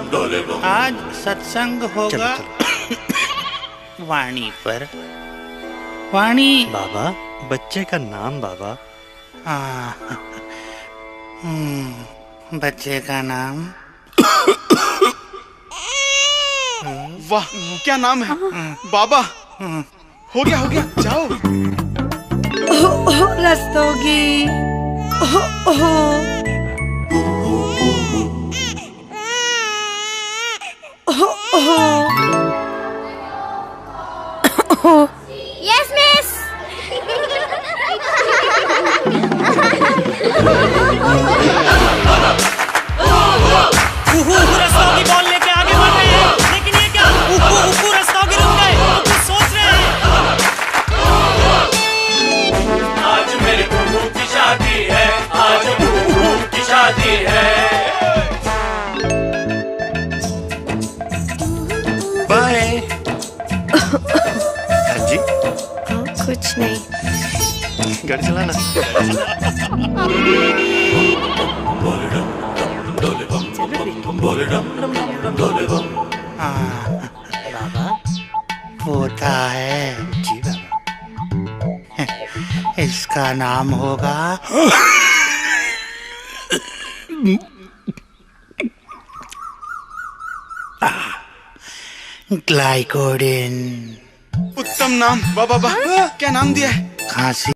आज सत्संग होगा वाणी पर। वाणी बाबा, बच्चे का नाम बाबा। बच्चे का नाम। वाह, क्या नाम है बाबा। हो गया जाओ। Rastogi. Yes miss. Rastogi ball लेके आगे बढ़ रहे हैं, लेकिन ये क्या? रस्तोगी रुक गए, कुछ सोच रहे हैं। आज मेरे कुकू की शादी है, आज कुकू की शादी है। बाय। जी कुछ नहीं। गाड़ी चलाना। बाबा होता है। जी बाबा। इसका नाम होगा ग्लाइकोडिन। उत्तम नाम वाह वाह वाह। क्या नाम दिया है? खांसी